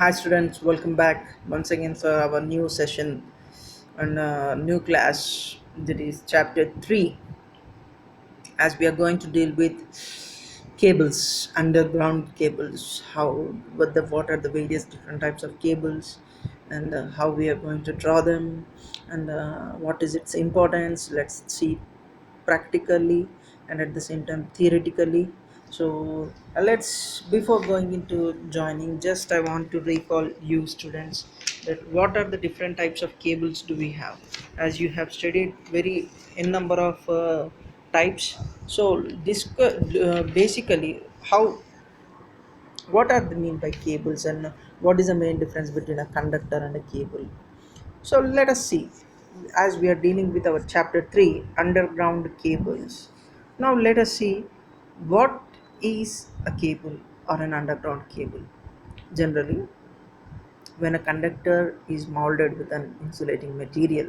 Hi students, welcome back once again for our new session and new class, that is chapter 3, as we are going to deal with cables, underground cables, what are the various different types of cables, and how we are going to draw them, and what is its importance. Let's see practically and at the same time theoretically. So let's, before going into joining, just I want to recall you students that what are the different types of cables do we have, as you have studied very in number of types. So basically, how, what are the mean by cables, and what is the main difference between a conductor and a cable. So let us see, as we are dealing with our chapter 3, underground cables. Now let us see what is a cable or an underground cable. Generally, when a conductor is molded with an insulating material,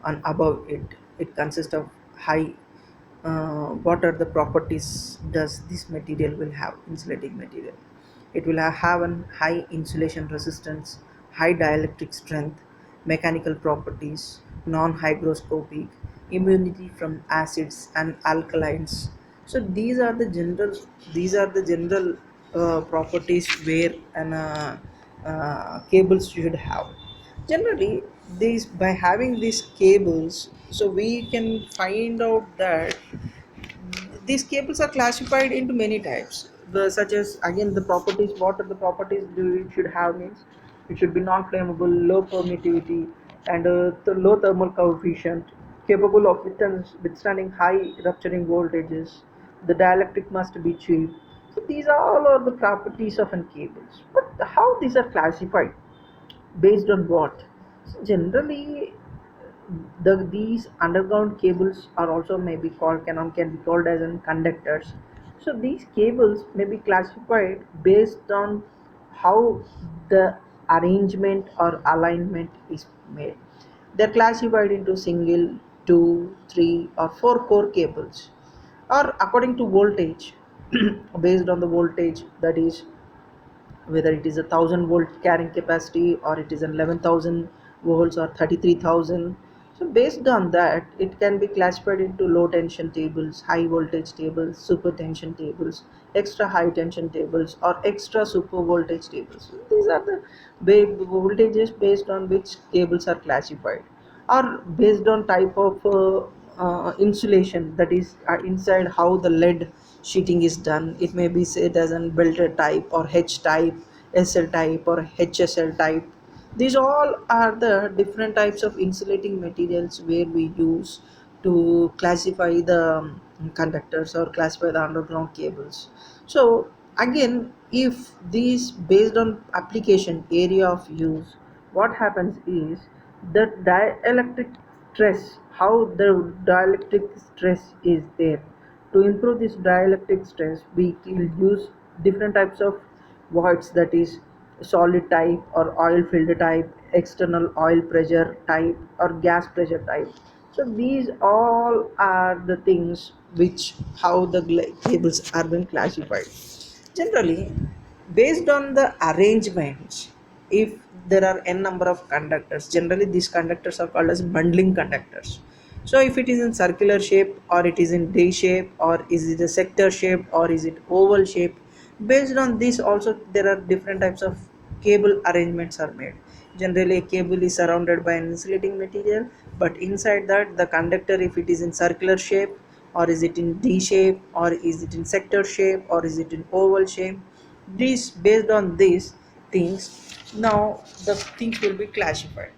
and above it consists of high, what are the properties does this material will have, insulating material. It will have an high insulation resistance, high dielectric strength, mechanical properties, non-hygroscopic, immunity from acids and alkalines. So these are the general properties where an cables should have. Generally, these, by having these cables, so we can find out that these cables are classified into many types, such as, again, the properties. What are the properties do it should have means, it should be non-flammable, low permittivity, and the low thermal coefficient, capable of withstanding high rupturing voltages. The dielectric must be cheap. So these are all are the properties of an cables. But how these are classified, based on what? So generally, these underground cables are also maybe called, can be called as in conductors. So these cables may be classified based on how the arrangement or alignment is made. They're classified into single, two, three, or four core cables, or according to voltage, based on the voltage, that is, whether it is a 1,000 volt carrying capacity, or it is an 11,000 volts or 33,000. So based on that, it can be classified into low tension tables, high voltage tables, super tension tables, extra high tension tables, or extra super voltage tables. So these are the voltages based on which cables are classified, or based on type of insulation, that is, inside how the lead sheeting is done. It may be said as an belted type, or H type, SL type, or HSL type. These all are the different types of insulating materials where we use to classify the conductors or classify the underground cables. So again, if these, based on application area of use, what happens is the dielectric stress, how the dielectric stress is there. To improve this dielectric stress, we will use different types of voids, that is, solid type or oil filled type, external oil pressure type, or gas pressure type. So these all are the things which, how the cables are being classified. Generally, based on the arrangements, if there are n number of conductors, generally these conductors are called as bundling conductors. So if it is in circular shape, or it is in day shape, or is it a sector shape, or is it oval shape, based on this also there are different types of cable arrangements are made. Generally, a cable is surrounded by an insulating material, but inside that, the conductor, if it is in circular shape, or is it in D shape, or is it in sector shape, or is it in oval shape, these, based on these things, now the things will be classified.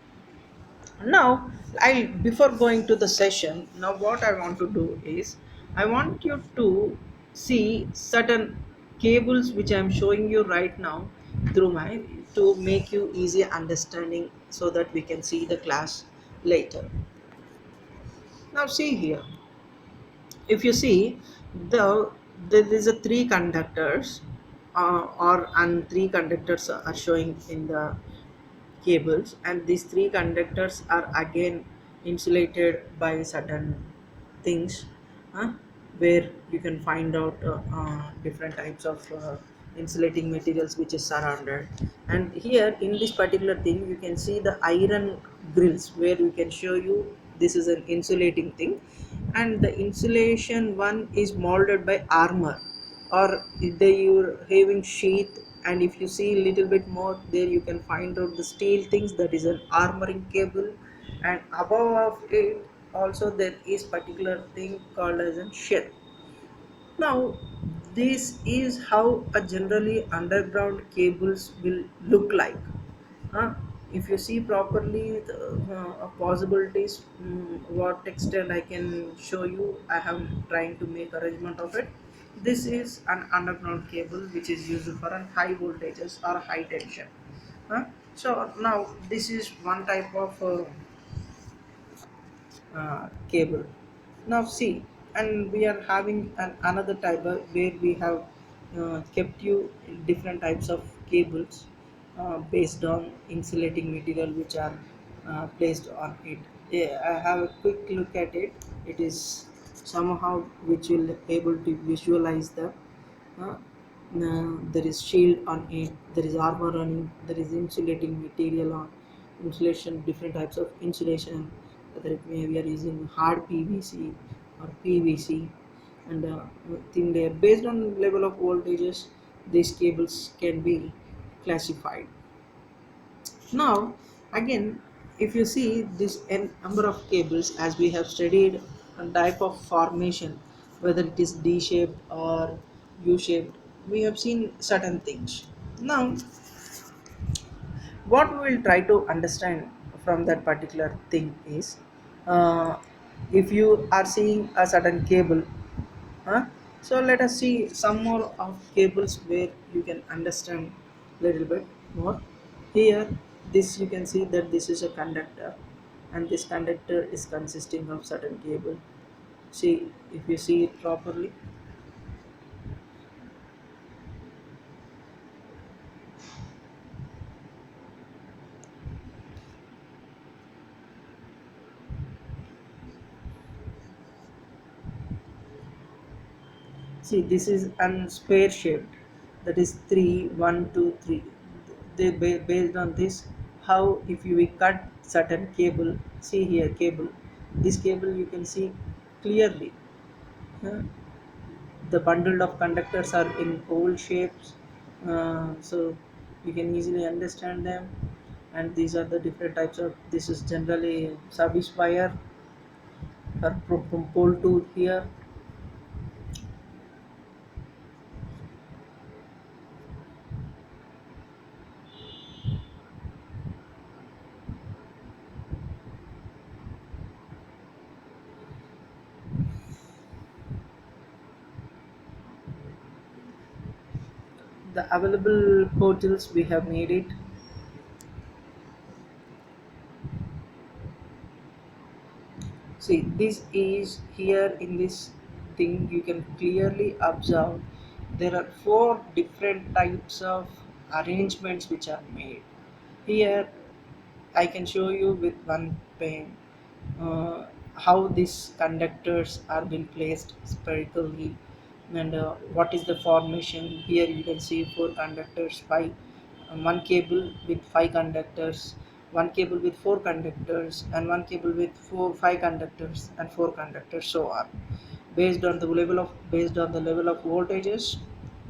Now, I, before going to the session, now what I want to do is, I want you to see certain cables which I am showing you right now through my, to make you easy understanding, so that we can see the class later. Now see here, if you see, the there is a three conductors, or and three conductors are showing in the cables, and these three conductors are again insulated by certain things, uh, where you can find out different types of insulating materials which is surrounded. And here in this particular thing you can see the iron grills where we can show you this is an insulating thing, and the insulation one is molded by armor, or they you're having sheath. And if you see a little bit more there you can find out the steel things, that is an armoring cable. And above of it also there is particular thing called as a shell. Now, this is how a generally underground cables will look like. Huh? If you see properly the possibilities, what extent I can show you, I have trying to make arrangement of it. This is an underground cable which is used for a high voltages or high tension. Huh? So now this is one type of cable. Now see, and we are having another type where we have kept you different types of cables based on insulating material which are placed on it. Yeah, I have a quick look at it. It is somehow which will able to visualize the there is shield on it, there is armor on it, there is insulating material on insulation, different types of insulation, whether it may we are using hard PVC or PVC, and thin layer. Based on level of voltages, these cables can be classified. Now, again, if you see this n number of cables, as we have studied a type of formation, whether it is D shaped or U shaped, we have seen certain things. Now, what we will try to understand from that particular thing is, uh, if you are seeing a certain cable, huh? So let us see some more of cables where you can understand little bit more. Here, this you can see that this is a conductor, and this conductor is consisting of certain cable. See, if you see it properly, see this is an square shaped, that is 3 1 2 3. They based on this, how if you will cut certain cable, see here cable, this cable you can see clearly. huh? The bundle of conductors are in oval shapes, so you can easily understand them. And these are the different types of, this is generally service wire or from pole to here. The available portals we have made it. See, this is here in this thing you can clearly observe there are four different types of arrangements which are made. Here I can show you with one pen how these conductors are being placed spherically, and what is the formation. Here you can see four conductors, five, one cable with five conductors, one cable with four conductors, and one cable with five conductors and four conductors, so on. Based on the level of voltages,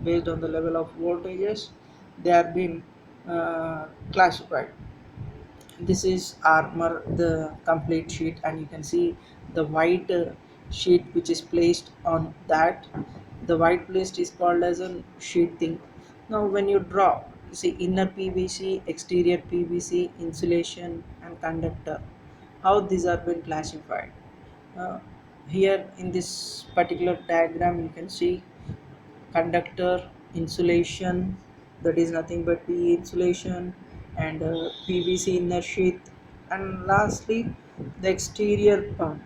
based on the level of voltages, they are being classified. This is armor, the complete sheet, and you can see the white sheet which is placed on that. The white placed is called as a sheet thing. Now when you draw, you see inner PVC, exterior PVC, insulation and conductor, how these are been classified. uh, Here in this particular diagram you can see conductor, insulation, that is nothing but PE insulation, and PVC inner sheath, and lastly the exterior part.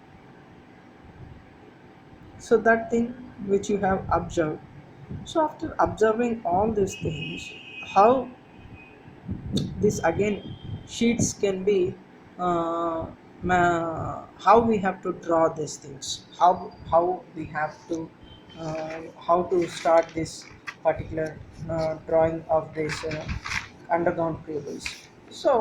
So that thing which you have observed. So after observing all these things, how this again sheets can be, how we have to draw these things, how we have to how to start this particular drawing of this underground cables. So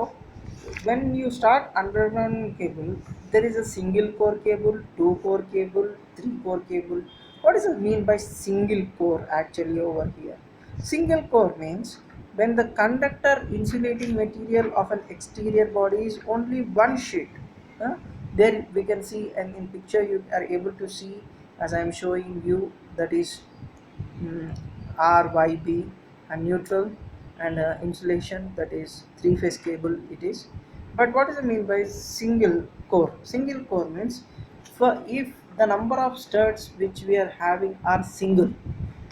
when you start underground cable, there is a single core cable, two core cable, three core cable. What does it mean by single core actually over here? Single core means when the conductor insulating material of an exterior body is only one sheet. uh, there we can see, and in picture you are able to see as I am showing you, that is RYB, and neutral, and insulation, that is three phase cable it is. But what does it mean by single core? Single core means for if the number of studs which we are having are single,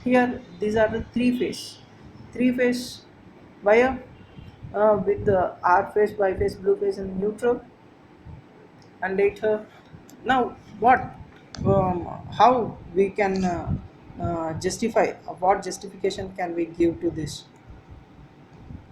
here these are the three phase wire with the R phase, Y phase, blue phase and neutral. And later, now what, how we can justify, what justification can we give to this?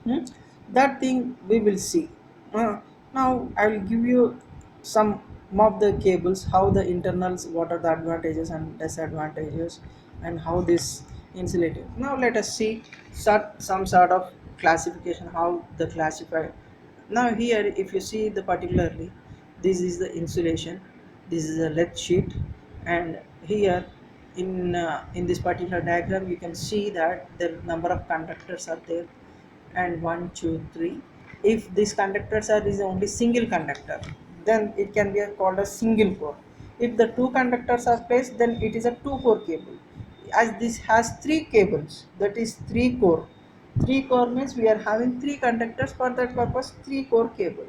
Hmm? That thing we will see. Now I will give you some of the cables, how the internals, what are the advantages and disadvantages, and how this insulated. Now let us see some sort of classification, how the classify. Now here if you see the particularly, this is the insulation, this is a lead sheet, and here in this particular diagram you can see that the number of conductors are there, and one two three. If these conductors are is only single conductor, then it can be called a single core. If the two conductors are placed, then it is a two core cable. As this has three cables, that is three core. Three core means we are having three conductors, for that purpose three core cable.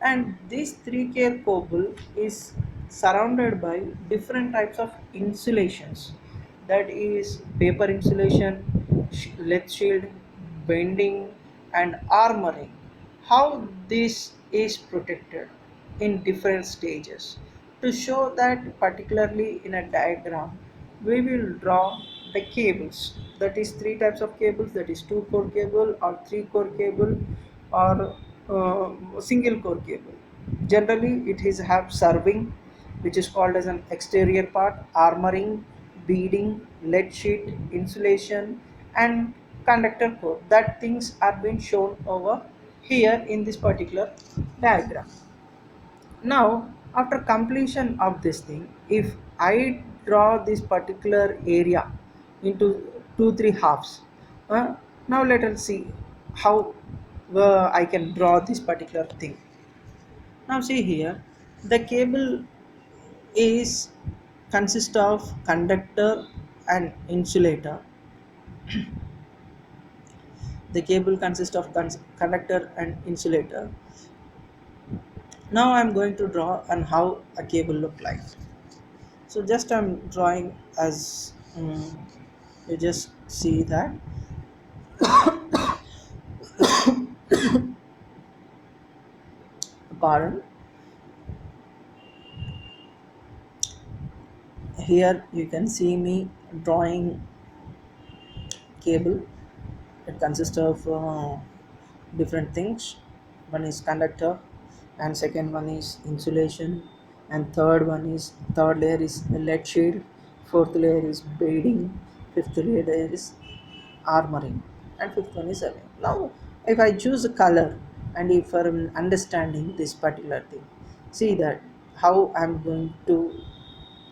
And this three core cable is surrounded by different types of insulations, that is paper insulation, lead shield, bending and armoring. How this is protected in different stages. To show that particularly in a diagram, we will draw the cables, that is three types of cables, that is two core cable or three core cable or single core cable. Generally it is have serving, which is called as an exterior part, armoring, beading, lead sheet, insulation and conductor core. That things are being shown over here in this particular diagram. Now after completion of this thing, if I draw this particular area into two three halves, uh, now let us see how I can draw this particular thing. Now see here, the cable is consist of conductor and insulator. The cable consists of conductor and insulator. Now I'm going to draw on how a cable look like. So just I'm drawing as you just see that. Pardon. Here you can see me drawing cable. It consists of different things. One is conductor, and second one is insulation, and third layer is lead shield, fourth layer is beading, fifth layer is armoring, and fifth one is surveying. Now if I choose a color, and if I'm understanding this particular thing, see that how I'm going to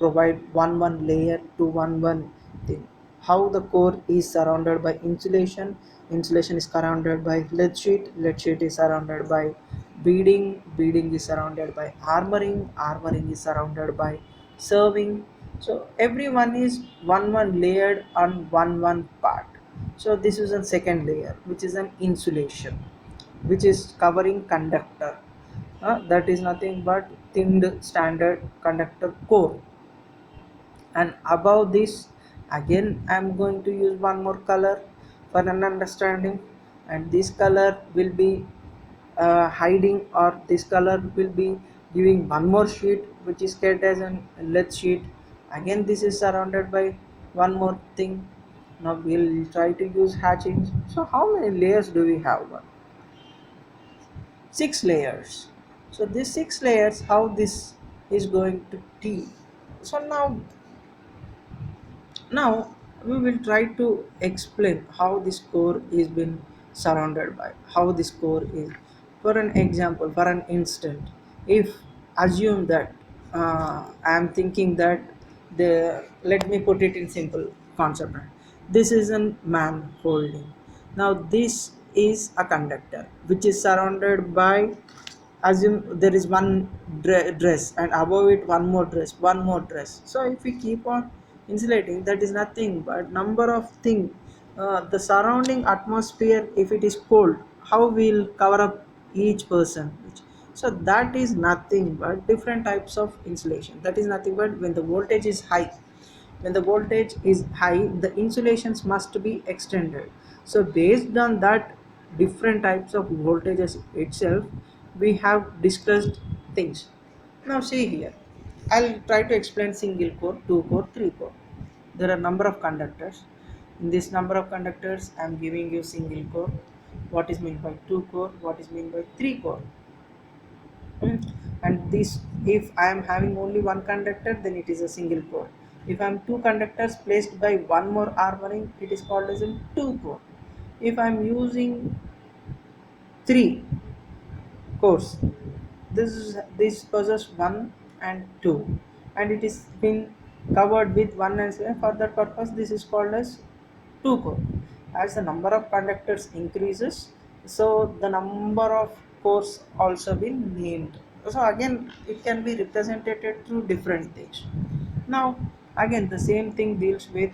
provide one layer to one thing. How the core is surrounded by insulation is surrounded by lead sheet is surrounded by beading is surrounded by armoring is surrounded by serving. So everyone is one layered on one part. So this is a second layer, which is an insulation, which is covering conductor. That is nothing but thinned standard conductor core. And above this, again I'm going to use one more color for an understanding, and this color will be hiding, or this color will be giving one more sheet which is kept as an lead sheet. Again this is surrounded by one more thing. Now we'll try to use hatchings. So how many layers do we have? Six layers. So these six layers, how this is going to be. So now we will try to explain how this core is been surrounded by, how this core is. For an example, for an instant, if assume that I am thinking that the let me put it in simple concept. This is a man holding. Now this is a conductor which is surrounded by, assume there is one dress and above it one more dress. So if we keep on insulating, that is nothing but number of thing, the surrounding atmosphere. If it is cold, how we'll cover up each person. So that is nothing but different types of insulation. That is nothing but when the voltage is high, when the voltage is high, the insulations must be extended. So based on that different types of voltages itself, we have discussed things. Now see here, I'll try to explain single core, two core, three core. There are number of conductors. In this number of conductors, I am giving you single core. What is meant by two core? What is meant by three core? Hmm. And this, if I am having only one conductor, then it is a single core. If I am two conductors placed by one more armoring, it is called as a two core. If I am using three cores, this possess one and two, and it is been covered with one and seven. For that purpose, this is called as two core. As the number of conductors increases, so the number of cores also been named. So again, it can be represented through different things. Now again, the same thing deals with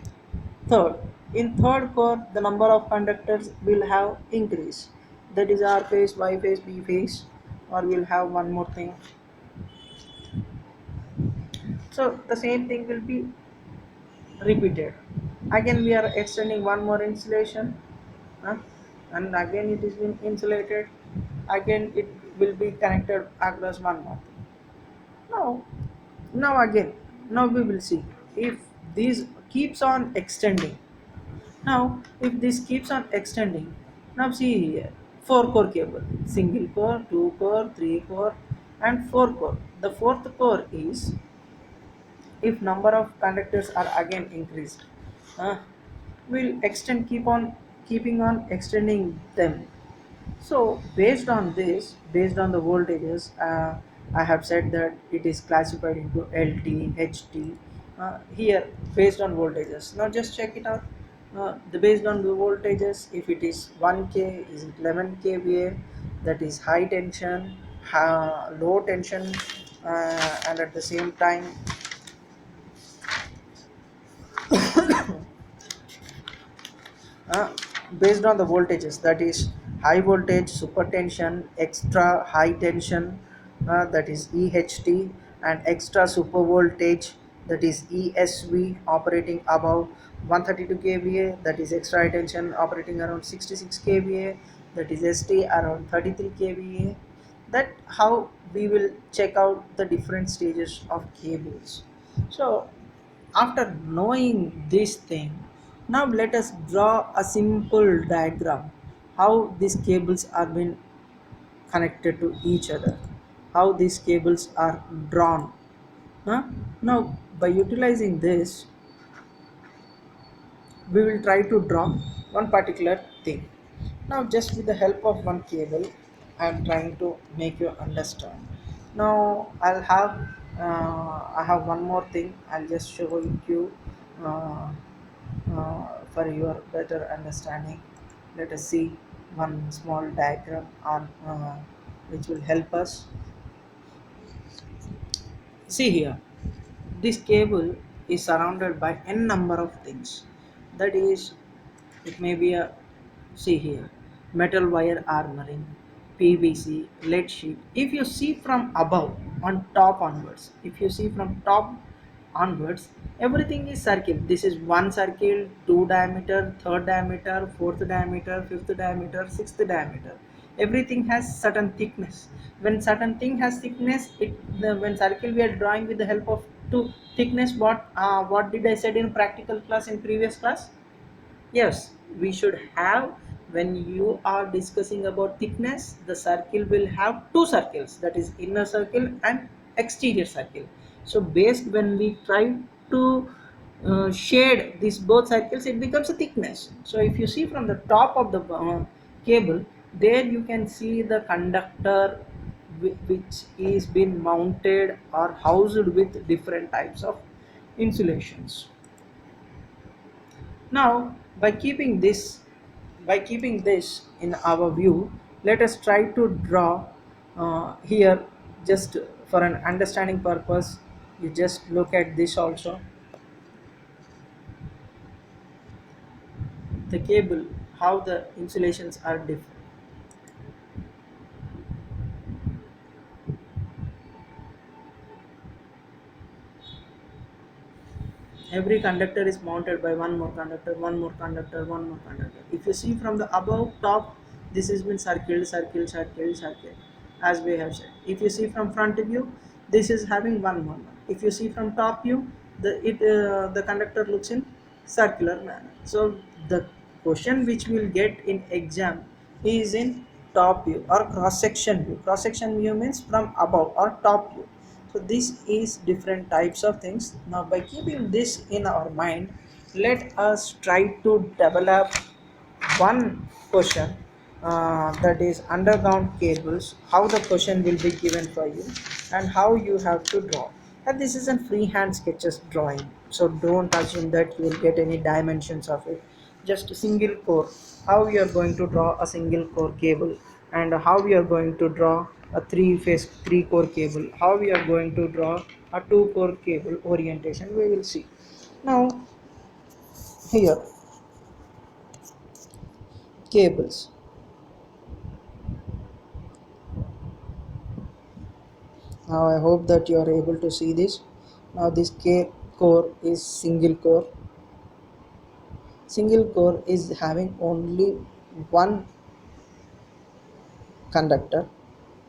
third. In third core, the number of conductors will have increase. That is R phase, Y phase, B phase, or we'll have one more thing. So the same thing will be repeated. Again, we are extending one more insulation, huh? And again it is been insulated. Again, it will be connected across one more. Now, again, now we will see if this keeps on extending. Now, if this keeps on extending, now see here, four core cable, single core, two core, three core, and four core. The fourth core is if number of conductors are again increased, uh, will extend, keep on keeping on extending them. So based on this, based on the voltages, I have said that it is classified into LT, HT. Here, based on voltages. Now just check it out. The based on the voltages, if it is 1K, is it 11 kVA? That is high tension, low tension, and at the same time, uh, based on the voltages, that is high voltage super tension, extra high tension, that is EHT, and extra super voltage, that is ESV, operating above 132 kVA, that is extra high tension operating around 66 kVA, that is ST around 33 kVA. That how we will check out the different stages of cables. So after knowing this thing, now let us draw a simple diagram how these cables are being connected to each other, how these cables are drawn. Huh? Now, by utilizing this, we will try to draw one particular thing. Now just with the help of one cable, I am trying to make you understand. Now I have one more thing. I'll just show you uh, for your better understanding. Let us see one small diagram on which will help us. See here, this cable is surrounded by n number of things. That is, it may be a, see here, metal wire armoring, PVC, lead sheet. If you see from above, on top onwards, if you see from top onwards, everything is circle. This is one circle, two diameter, third diameter, fourth diameter, fifth diameter, sixth diameter. Everything has certain thickness. When certain thing has thickness, when circle we are drawing with the help of two thickness. What did I said in practical class, in previous class? Yes, we should have, when you are discussing about thickness, the circle will have two circles, that is inner circle and exterior circle. So based, when we try to shade these both circles, it becomes a thickness. So if you see from the top of the cable, there you can see the conductor which is been mounted or housed with different types of insulations. Now, by keeping this in our view, let us try to draw here, just for an understanding purpose. You just look at this also, the cable, how the insulations are different. Every conductor is mounted by one more conductor, one more conductor, one more conductor. If you see from the above top, this has been circled, circled, circled, circled, as we have said. If you see from front view, this is having one more. If you see from top view, the conductor looks in circular manner. So the question which we will get in exam is in top view or cross section view. Cross section view means from above or top view. So this is different types of things. Now by keeping this in our mind, let us try to develop one question, that is underground cables, how the question will be given for you and how you have to draw. And this is a freehand sketches drawing, so don't assume that you will get any dimensions of it. Just a single core, how you are going to draw a single core cable, and how we are going to draw a three phase three core cable, how we are going to draw a two core cable orientation, we will see. Now here, cables. Now I hope that you are able to see this. Now this K core is single core. Single core is having only one conductor,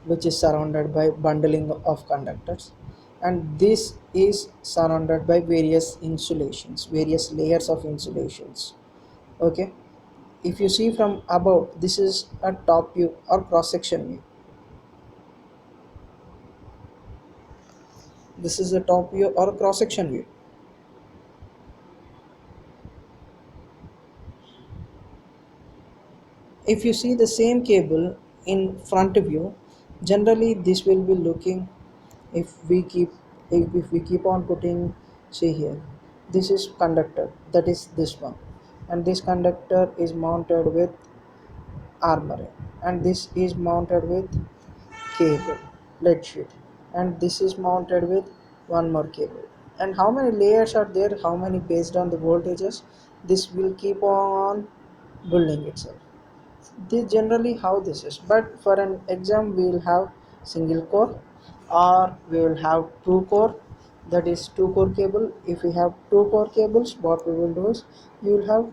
which is surrounded by bundling of conductors, and this is surrounded by various insulations, various layers of insulations. Okay, if you see from above, this is a top view or cross section view. This is a top view or cross section view. If you see the same cable in front of you, generally this will be looking, if we keep if we keep on putting, see here, this is conductor, that is this one, and this conductor is mounted with armoring, and this is mounted with cable, lead sheet, and this is mounted with one more cable. And how many layers are there, how many based on the voltages, this will keep on building itself. This generally how this is, but for an exam we will have single core or we will have two core, that is two core cable. If we have two core cables, what we will do is, you will have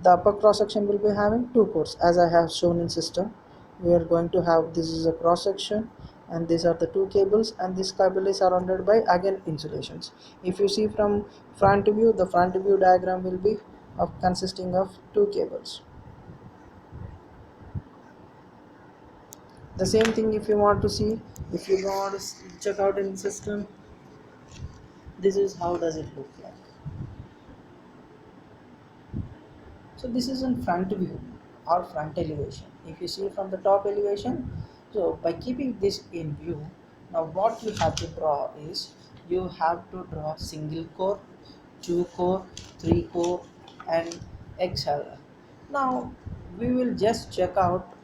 the upper cross section will be having two cores, as I have shown in system. We are going to have, this is a cross section and these are the two cables, and this cable is surrounded by again insulations. If you see from front view, the front view diagram will be of consisting of two cables. The same thing if you want to see, if you want to check out in system, this is how does it look like. So this is in front view or front elevation. If you see from the top elevation, so by keeping this in view, now what you have to draw is, you have to draw single core, two core, three core, and etc. Now we will just check out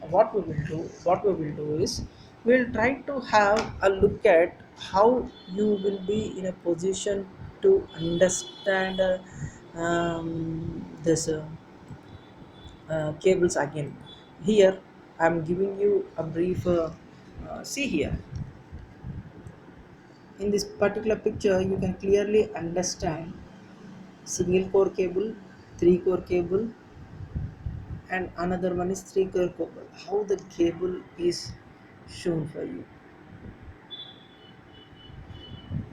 what we will do. What we will do is, we'll try to have a look at how you will be in a position to understand this cables again. Here I'm giving you a brief see here, in this particular picture you can clearly understand single core cable, three core cable, and another one is three core cable, how the cable is shown for you.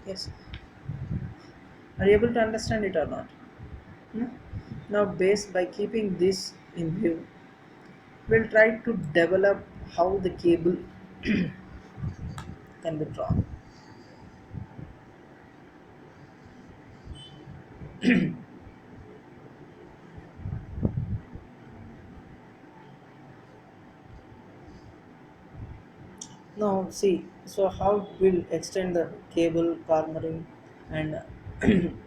Yes, are you able to understand it or not? Hmm? Now based by keeping this in view, we'll try to develop how the cable can be drawn. Now see, so how we'll extend the cable cornering and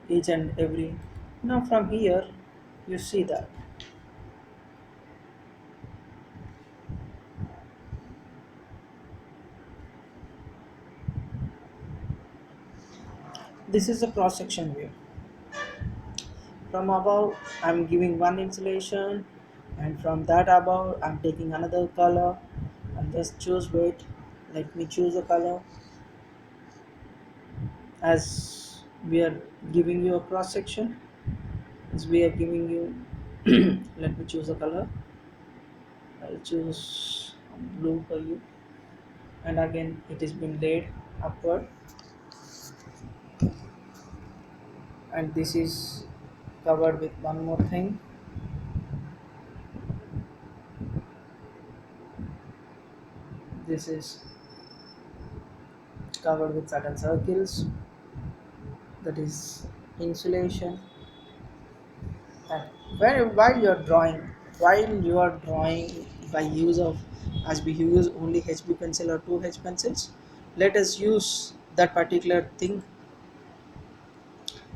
each and every. Now from here, you see that this is a cross section view. From above, I'm giving one insulation, and from that above, I'm taking another color, and just choose wait. Let me choose a color as we are giving you a cross section. As we are giving you, let me choose a color. I'll choose blue for you, and again it is been laid upward, and this is covered with one more thing. This is covered with certain circles, that is insulation. And while you are drawing by use of, as we use only HB pencil or 2H pencils, let us use that particular thing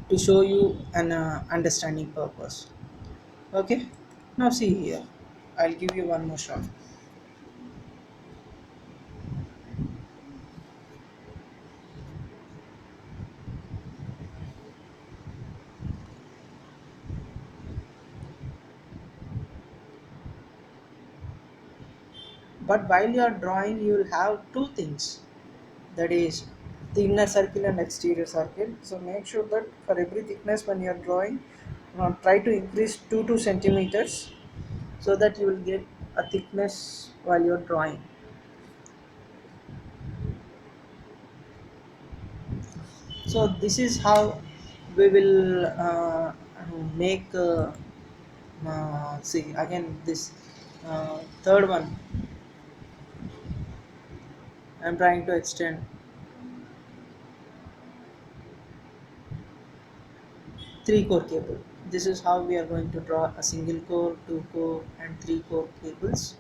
to show you an understanding purpose. Okay, now see here, I'll give you one more shot. But while you are drawing, you will have two things, that is the inner circle and exterior circle. So make sure that for every thickness when you are drawing, try to increase 2 centimeters, so that you will get a thickness while you are drawing. So this is how we will make see again this third one. I'm trying to extend 3 core cable. This is how we are going to draw a single core, 2 core, and 3 core cables.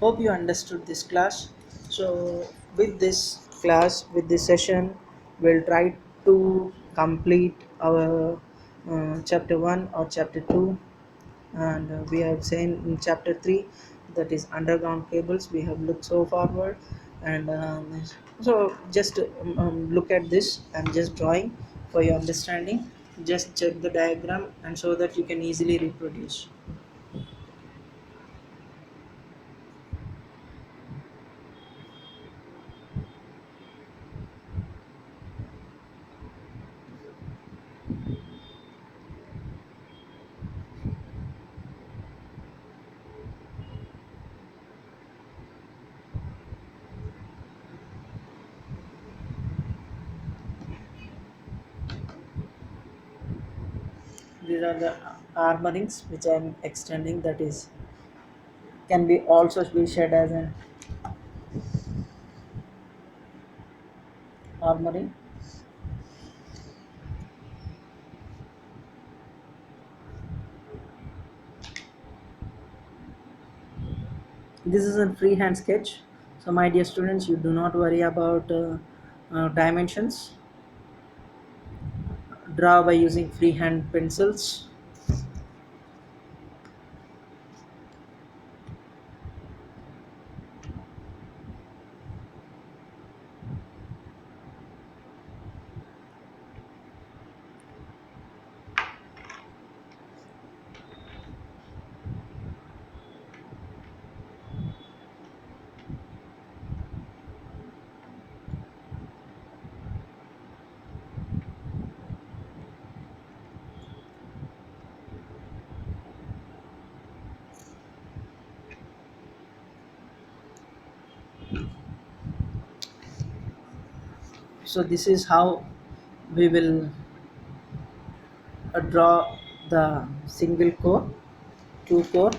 Hope you understood this class. So with this class, with this session, we'll try to complete our chapter 1 or chapter 2, and we have seen in chapter 3, that is underground cables, we have looked so forward. And so just look at this. I'm just drawing for your understanding. Just check the diagram, and so that you can easily reproduce. These are the armorings which I am extending, that is can be also be shared as an armoring. This is a freehand sketch, so my dear students, you do not worry about dimensions. Draw by using freehand pencils. So this is how we will draw the single core, 2 core,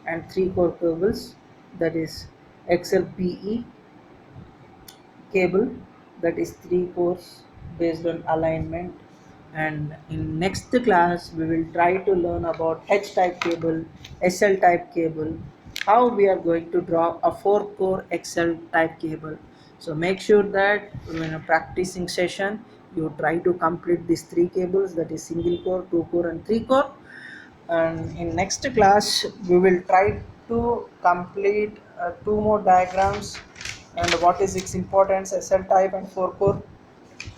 and 3 core cables, that is XLPE cable, that is 3 cores based on alignment And in next class we will try to learn about H type cable, SL type cable, how we are going to draw a 4 core XL type cable. So make sure that in a practicing session you try to complete these three cables, that is single core, 2 core and 3 core. And in next class we will try to complete two more diagrams and what is its importance, SL type and 4 core.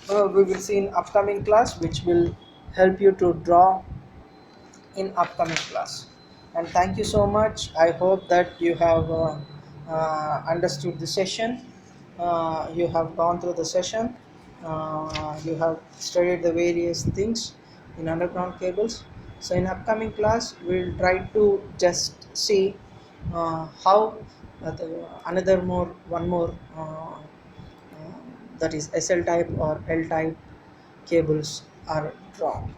We will see in upcoming class, which will help you to draw in upcoming class. And thank you so much. I hope that you have understood the session. You have gone through the session. You have studied the various things in underground cables. So in upcoming class we'll try to just see how another more one more that is SL type or L type cables are drawn.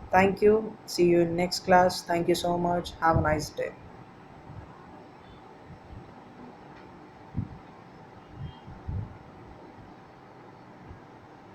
Thank you. See you in next class. Thank you so much. Have a nice day.